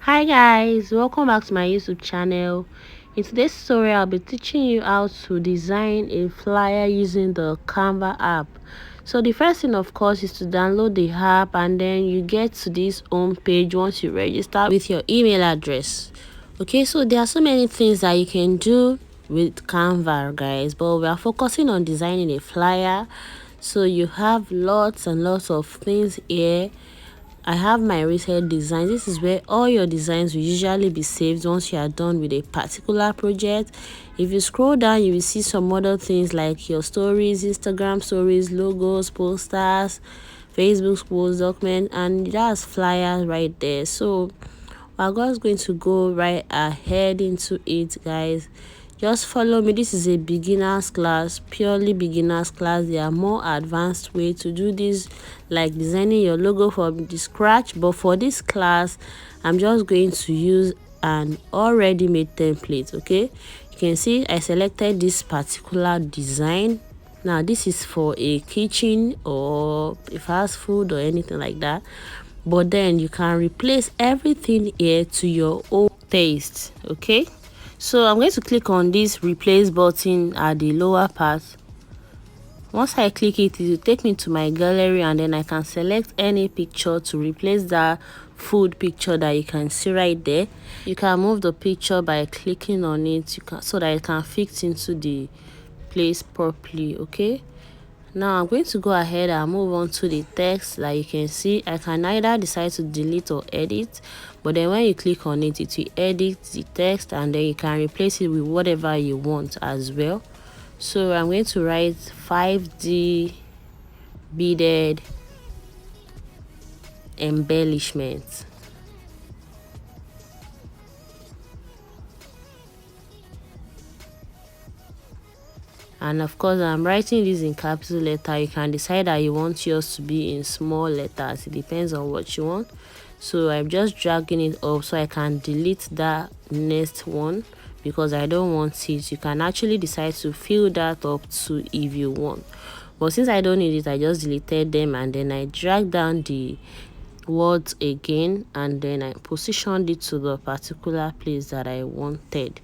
Hi guys, welcome back to my YouTube channel. In today's tutorial, I'll be teaching you how to design a flyer using the Canva app. So the first thing, of course, is to download the app, and then you get to this home page once you register with your email address. Okay, so there are so many things that you can do with Canva, guys, but we are focusing on designing a flyer. So you have lots and lots of things here. I have my recent designs. This is where all your designs will usually be saved once you are done with a particular project. If you scroll down, you will see some other things like your stories, Instagram stories, logos, posters, Facebook post document, and that's flyers right there. So we're just going to go right ahead into it, guys. Just follow me. This is a beginners class, purely beginners class. There are more advanced way to do this, like designing your logo from the scratch, but for this class I'm just going to use an already made template. Okay, you can see I selected this particular design. Now this is for a kitchen or a fast food or anything like that, but then you can replace everything here to your own taste. Okay, so I'm going to click on this replace button at the lower part. Once I click it, it will take me to my gallery, and then I can select any picture to replace that food picture that you can see right there. You can move the picture by clicking on it, so that it can fit into the place properly. Okay, now I'm going to go ahead and move on to the text. Like you can see, I can either decide to delete or edit, but then when you click on it, it will edit the text, and then you can replace it with whatever you want as well. So I'm going to write 5D beaded embellishment. And of course, I'm writing this in capital letter. You can decide that you want yours to be in small letters. It depends on what you want. So I'm just dragging it up so I can delete that next one because I don't want it. You can actually decide to fill that up too if you want. But since I don't need it, I just deleted them, and then I drag down the words again, and then I positioned it to the particular place that I wanted.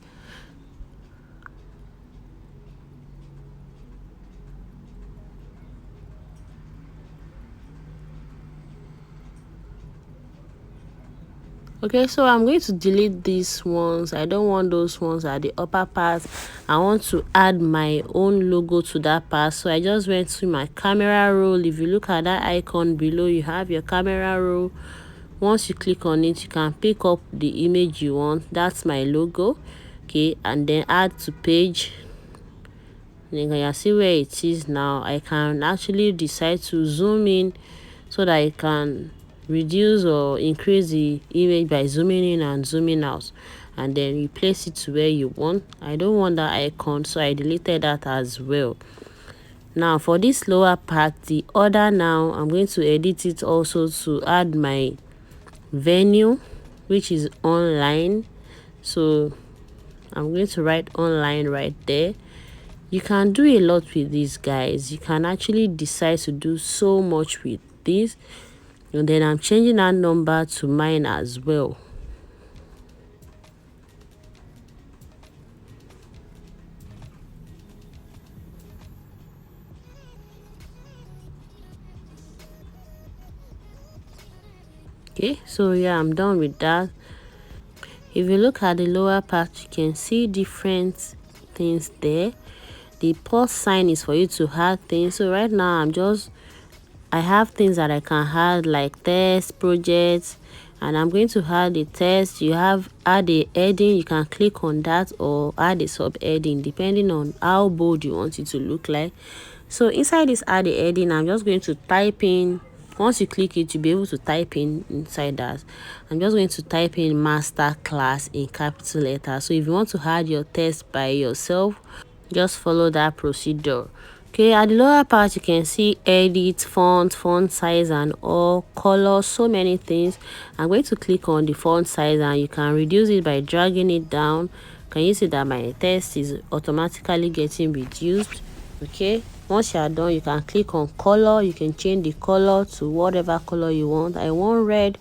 Okay, so I'm going to delete these ones. I don't want those ones at the upper part. I want to add my own logo to that part. So I just went to my camera roll. If you look at that icon below, you have your camera roll. Once you click on it, you can pick up the image you want. That's my logo. Okay, and then add to page. You can see where it is now. I can actually decide to zoom in so that I can reduce or increase the image by zooming in and zooming out, and then replace it to where you want. I don't want that icon, so I deleted that as well. Now for this lower part, the order, now I'm going to edit it also to add my venue, which is online. So I'm going to write online right there. You can do a lot with these, guys. You can actually decide to do so much with this. And then I'm changing that number to mine as well. Okay, so yeah, I'm done with that. If you look at the lower part, you can see different things there. The plus sign is for you to add things. So right now I have things that I can add, like test projects, and I'm going to add a test. You have add a heading. You can click on that or add a subheading depending on how bold you want it to look like. So inside this add a heading, I'm just going to type in. Once you click it, you'll be able to type in inside that. I'm just going to type in master class in capital letters. So if you want to add your test by yourself, just follow that procedure. Okay, at the lower part you can see edit, font size, and all colors, so many things. I'm going to click on the font size, and you can reduce it by dragging it down. Can you see that my text is automatically getting reduced? Okay, once you are done, you can click on color. You can change the color to whatever color you want. I want red,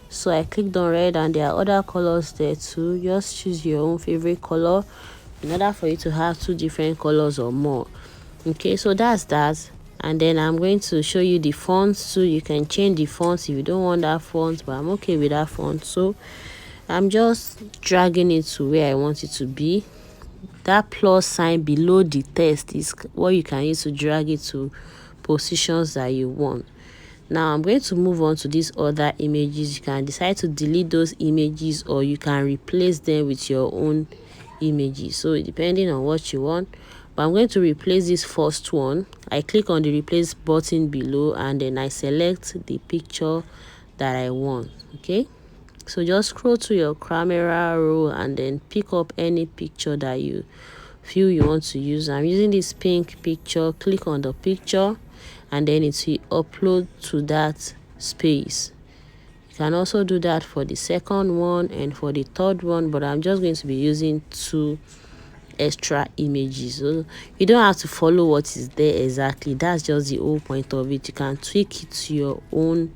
So I clicked on red, and there are other colors there too. Just choose your own favorite color in order for you to have 2 different colors or more. Okay, so that's that. And then I'm going to show you the fonts too. You can change the fonts if you don't want that font, but I'm okay with that font. So I'm just dragging it to where I want it to be. That plus sign below the text is what you can use to drag it to positions that you want. Now I'm going to move on to these other images. You can decide to delete those images, or you can replace them with your own images, so depending on what you want. But I'm going to replace this first one. I click on the replace button below, and then I select the picture that I want. Okay, so just scroll to your camera roll and then pick up any picture that you feel you want to use. I'm using this pink picture. Click on the picture, and then it will upload to that space. You can also do that for the second one and for the third one, but I'm just going to be using 2 extra images. So you don't have to follow what is there exactly. That's just the whole point of it. You can tweak it to your own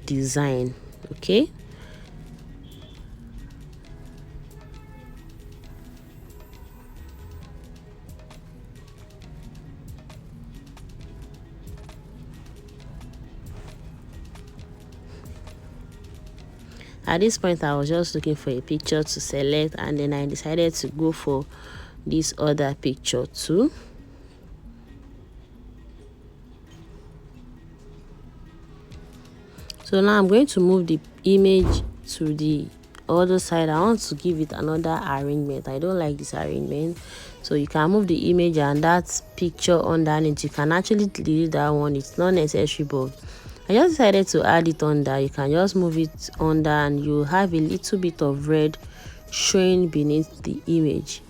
design. Okay, at this point I was just looking for a picture to select, and then I decided to go for this other picture too. So now I'm going to move the image to the other side. I want to give it another arrangement. I don't like this arrangement, so you can move the image and that picture underneath. You can actually delete that one, it's not necessary, but I just decided to add it under. You can just move it under, and you have a little bit of red showing beneath the image.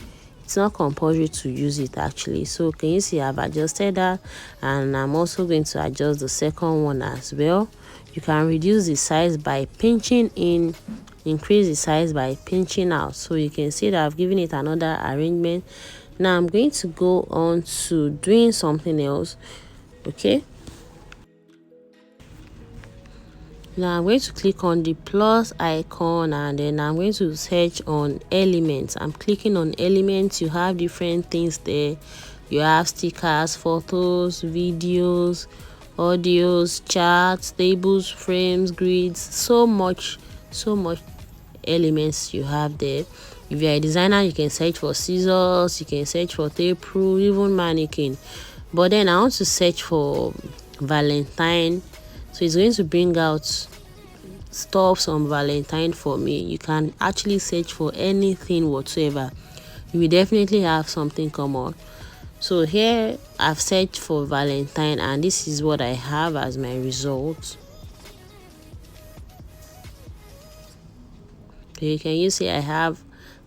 It's not compulsory to use it actually. So can you see I've adjusted that, and I'm also going to adjust the second one as well. You can reduce the size by pinching in, increase the size by pinching out. So you can see that I've given it another arrangement. Now I'm going to go on to doing something else. Okay, now I'm going to click on the plus icon, and then I'm going to search on elements. I'm clicking on elements. You have different things there. You have stickers, photos, videos, audios, charts, tables, frames, grids, so much elements you have there. If you're a designer, you can search for scissors, you can search for tape rule, even mannequin. But then I want to search for Valentine, so it's going to bring out stuffs on Valentine for me. You can actually search for anything whatsoever. You will definitely have something common. So here I've searched for Valentine, and this is what I have as my result. Okay, can you see I have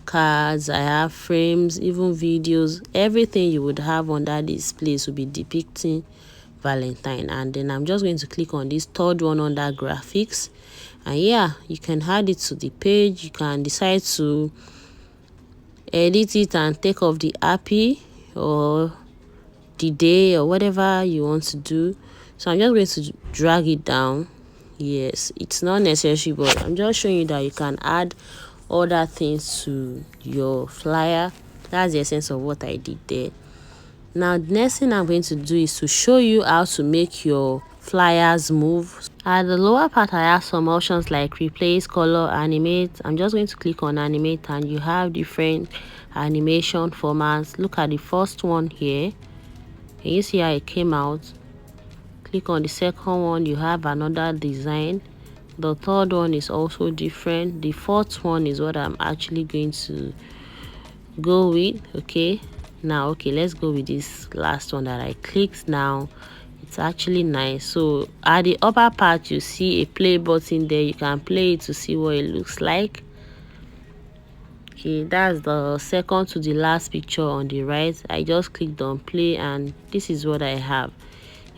cards, I have frames, even videos. Everything you would have on that display will be depicting Valentine. And then I'm just going to click on this third one under graphics, and yeah, you can add it to the page. You can decide to edit it and take off the happy or the day or whatever you want to do. So I'm just going to drag it down. Yes, it's not necessary, but I'm just showing you that you can add other things to your flyer. That's the essence of what I did there. Now the next thing I'm going to do is to show you how to make your flyers move. At the lower part I have some options like replace, color, animate. I'm just going to click on animate, and you have different animation formats. Look at the first one here. Can you see how it came out? Click on the second one, you have another design. The third one is also different. The fourth one is what I'm actually going to go with. Okay, now let's go with this last one that I clicked. Now it's actually nice. So at the upper part you see a play button there. You can play it to see what it looks like. Okay, that's the second to the last picture on the right. I just clicked on play, and this is what I have.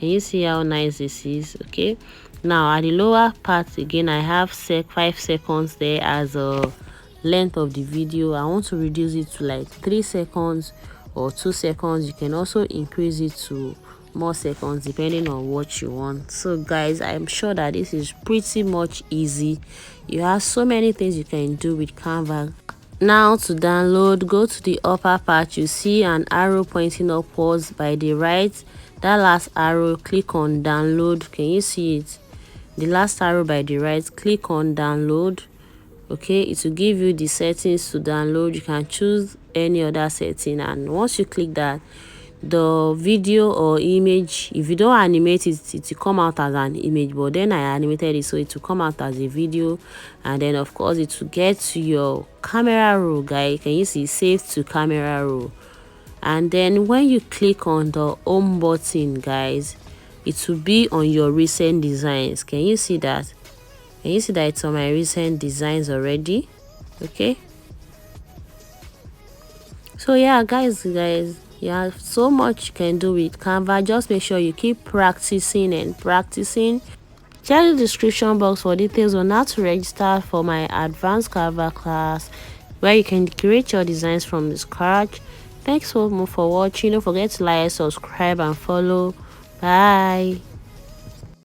Can you see how nice this is? Okay, now at the lower part again I have 5 seconds there as a length of the video. I want to reduce it to like 3 seconds or 2 seconds. You can also increase it to more seconds depending on what you want. So guys, I'm sure that this is pretty much easy. You have so many things you can do with Canva. Now to download, go to the upper part. You see an arrow pointing upwards by the right. That last arrow, click on download. Can you see it? The last arrow by the right, click on download. Okay, it will give you the settings to download. You can choose any other setting, and once you click that, the video or image, if you don't animate it, it will come out as an image, but then I animated it, so it will come out as a video. And then of course it will get to your camera roll, guys. Can you see save to camera roll? And then when you click on the home button, guys, it will be on your recent designs. Can you see that? Can you see that it's on my recent designs already? Okay, so yeah, guys, you have so much you can do with Canva. Just make sure you keep practicing and practicing. Check the description box for details on how to register for my advanced Canva class, where you can create your designs from the scratch. Thanks so much for watching. Don't forget to like, subscribe and follow. Bye.